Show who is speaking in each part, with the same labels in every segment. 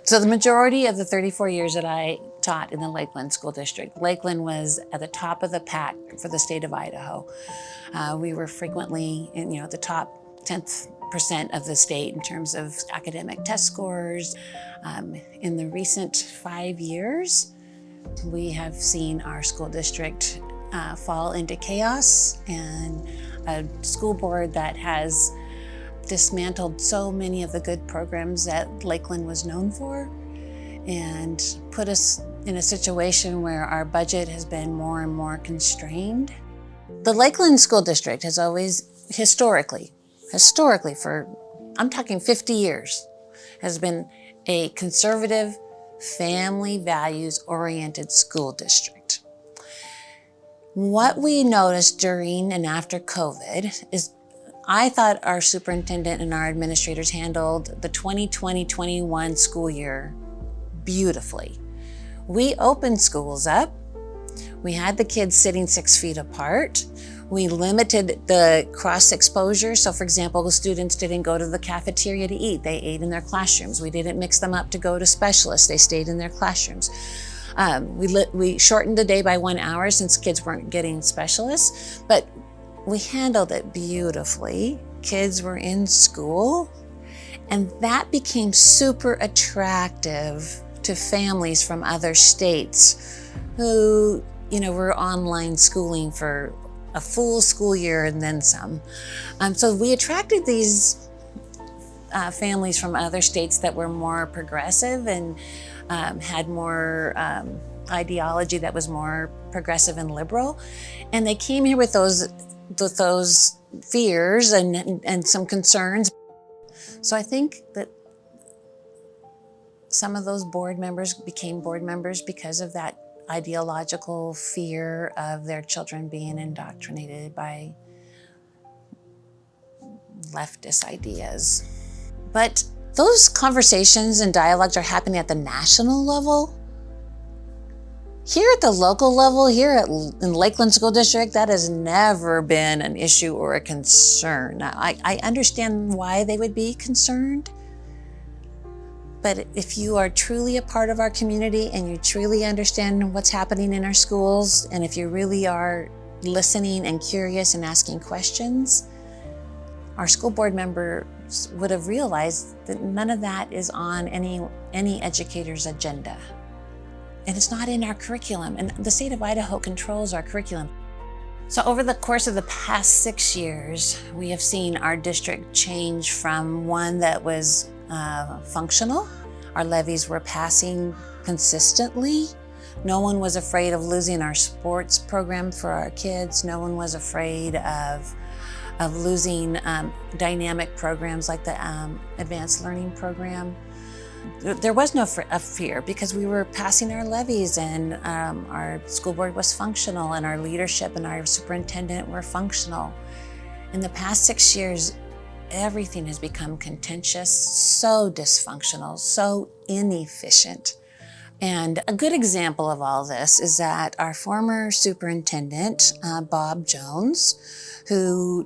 Speaker 1: So the majority of the 34 years that I taught in the Lakeland School District, Lakeland was at the top of the pack for the state of Idaho. We were frequently in, the top 10th percent of the state in terms of academic test scores. In the recent 5 years, we have seen our school district fall into chaos, and a school board that has dismantled so many of the good programs that Lakeland was known for and put us in a situation where our budget has been more and more constrained. The Lakeland School District has always, historically for, I'm talking 50 years, has been a conservative, family values-oriented school district. What we noticed during and after COVID is I thought our superintendent and our administrators handled the 2020-21 school year beautifully. We opened schools up. We had the kids sitting 6 feet apart. We limited the cross exposure. So for example, the students didn't go to the cafeteria to eat. They ate in their classrooms. We didn't mix them up to go to specialists. They stayed in their classrooms. We shortened the day by 1 hour since kids weren't getting specialists, but we handled it beautifully. Kids were in school, and that became super attractive to families from other states who, were online schooling for a full school year and then some. So we attracted these families from other states that were more progressive and had more ideology that was more progressive and liberal. And they came here with those fears and some concerns. So I think that some of those board members became board members because of that ideological fear of their children being indoctrinated by leftist ideas. But those conversations and dialogues are happening at the national level. Here at the local level, in Lakeland School District, that has never been an issue or a concern. Now, I understand why they would be concerned, but if you are truly a part of our community and you truly understand what's happening in our schools, and if you really are listening and curious and asking questions, our school board members would have realized that none of that is on any educator's agenda. And it's not in our curriculum, and the state of Idaho controls our curriculum. So over the course of the past 6 years, we have seen our district change from one that was functional. Our levies were passing consistently. No one was afraid of losing our sports program for our kids. No one was afraid of losing dynamic programs like the advanced learning program. There was no fear because we were passing our levies, and our school board was functional, and our leadership and our superintendent were functional. In the past 6 years, everything has become contentious, so dysfunctional, so inefficient. And a good example of all this is that our former superintendent, Bob Jones, who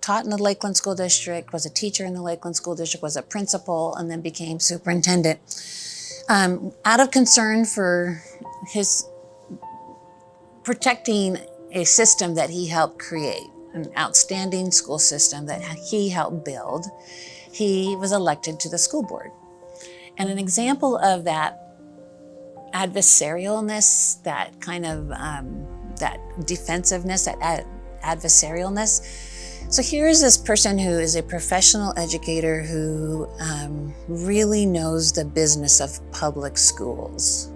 Speaker 1: taught in the Lakeland School District, was a teacher in the Lakeland School District, was a principal, and then became superintendent. Out of concern for his protecting a system that he helped create, an outstanding school system that he helped build, he was elected to the school board. And an example of that adversarialness, that kind of that defensiveness, that adversarialness. So here is this person who is a professional educator who really knows the business of public schools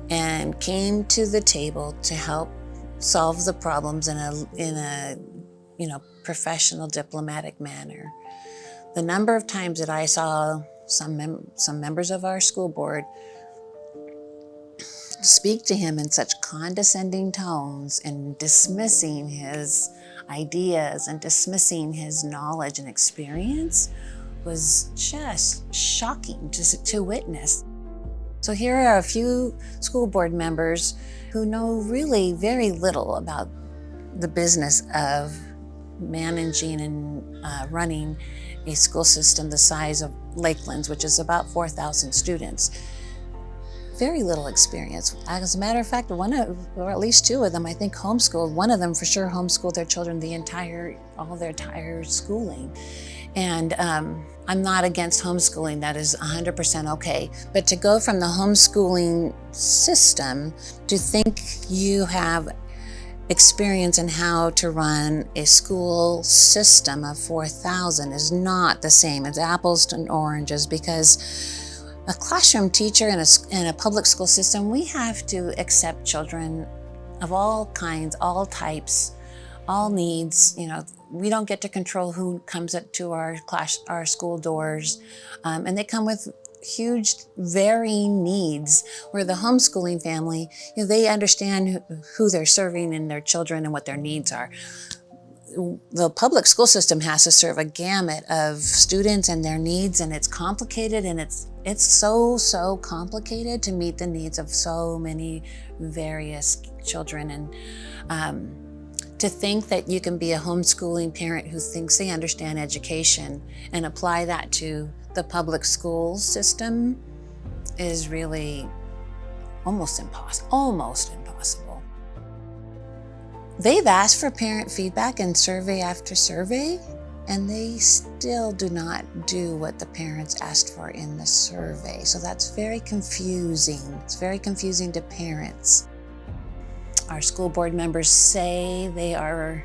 Speaker 1: and came to the table to help solve the problems in a professional, diplomatic manner. The number of times that I saw some members of our school board speak to him in such condescending tones and dismissing his ideas and dismissing his knowledge and experience was just shocking to witness. So here are a few school board members who know really very little about the business of managing and running a school system the size of Lakeland's, which is about 4,000 students. Very little experience. As a matter of fact, or at least two of them, I think homeschooled. One of them for sure homeschooled their children all their entire schooling. And I'm not against homeschooling, that is 100% okay. But to go from the homeschooling system to think you have experience in how to run a school system of 4,000 is not the same. It's apples and oranges, because a classroom teacher in a public school system, we have to accept children of all kinds, all types, all needs. You know, we don't get to control who comes up to our school doors, and they come with huge varying needs. Where the homeschooling family, you know, they understand who they're serving and their children and what their needs are. The public school system has to serve a gamut of students and their needs, and it's complicated, and it's so complicated to meet the needs of so many various children. And to think that you can be a homeschooling parent who thinks they understand education and apply that to the public school system is really almost impossible. They've asked for parent feedback in survey after survey, and they still do not do what the parents asked for in the survey. So that's very confusing. It's very confusing to parents. Our school board members say they are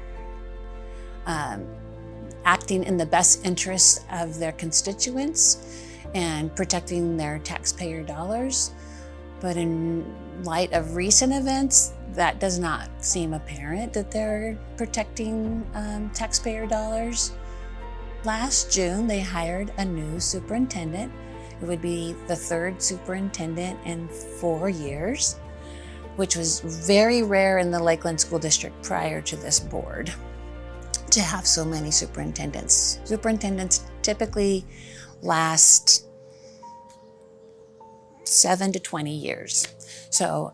Speaker 1: acting in the best interest of their constituents and protecting their taxpayer dollars. But in light of recent events, that does not seem apparent that they're protecting taxpayer dollars. Last June, they hired a new superintendent. It would be the third superintendent in 4 years, which was very rare in the Lakeland School District prior to this board to have so many superintendents. Superintendents typically last 7 to 20 years. So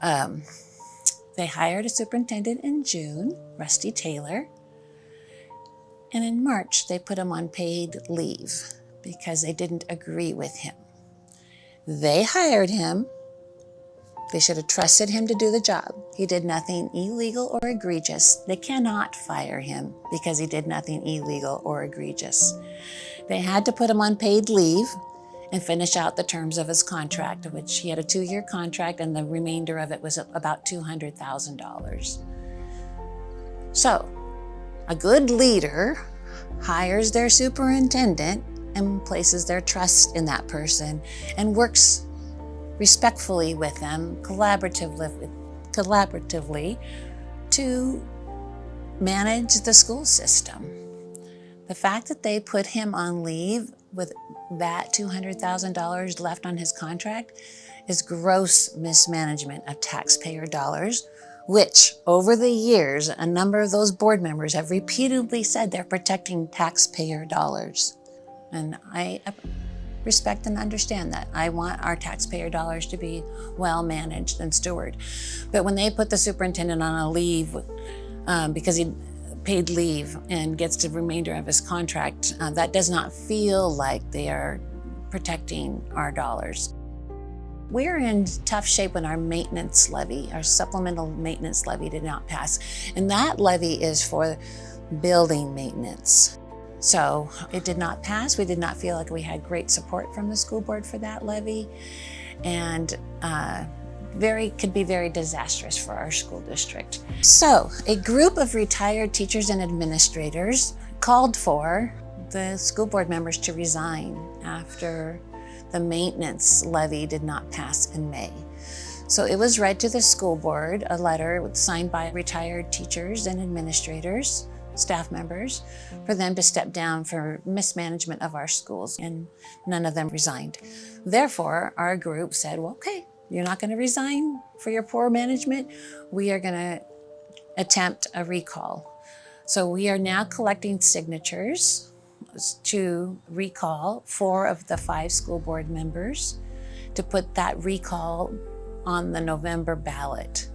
Speaker 1: they hired a superintendent in June, Rusty Taylor, and in March they put him on paid leave because they didn't agree with him. They hired him. They should have trusted him to do the job. He did nothing illegal or egregious. They cannot fire him because he did nothing illegal or egregious. They had to put him on paid leave and finish out the terms of his contract, which he had a 2-year contract, and the remainder of it was about $200,000. So, a good leader hires their superintendent and places their trust in that person and works respectfully with them, collaboratively to manage the school system. The fact that they put him on leave with that $200,000 left on his contract is gross mismanagement of taxpayer dollars, which over the years, a number of those board members have repeatedly said they're protecting taxpayer dollars. And I respect and understand that. I want our taxpayer dollars to be well managed and stewarded. But when they put the superintendent on a leave because he paid leave and gets the remainder of his contract, that does not feel like they are protecting our dollars. We're in tough shape when our maintenance levy, our supplemental maintenance levy, did not pass. And that levy is for building maintenance. So it did not pass. We did not feel like we had great support from the school board for that levy, and could be very disastrous for our school district. So a group of retired teachers and administrators called for the school board members to resign after the maintenance levy did not pass in May. So it was read to the school board, a letter signed by retired teachers and administrators, staff members, for them to step down for mismanagement of our schools, and none of them resigned. Therefore, our group said, well, okay, you're not going to resign for your poor management. We are going to attempt a recall. So we are now collecting signatures to recall 4 of the 5 school board members to put that recall on the November ballot.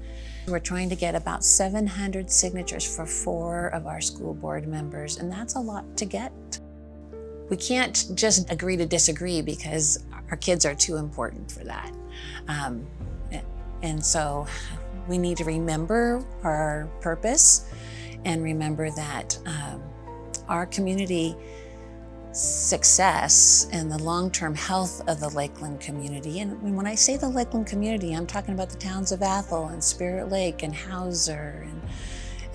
Speaker 1: We're trying to get about 700 signatures for 4 of our school board members, and that's a lot to get. We can't just agree to disagree because our kids are too important for that. And so we need to remember our purpose and remember that our community success and the long-term health of the Lakeland community, and when I say the Lakeland community, I'm talking about the towns of Athol and Spirit Lake and Hauser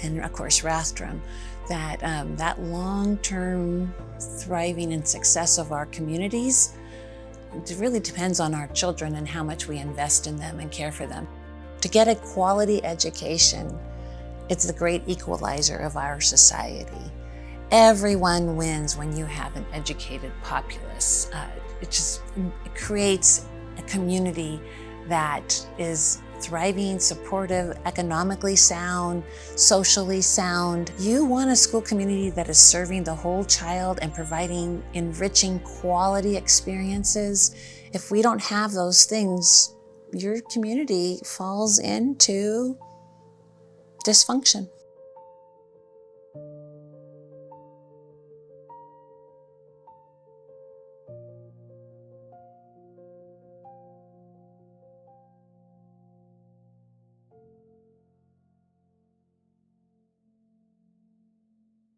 Speaker 1: and of course Rathdrum, that that long-term thriving and success of our communities, it really depends on our children and how much we invest in them and care for them. To get a quality education, it's the great equalizer of our society. Everyone wins when you have an educated populace. It creates a community that is thriving, supportive, economically sound, socially sound. You want a school community that is serving the whole child and providing enriching quality experiences. If we don't have those things, your community falls into dysfunction.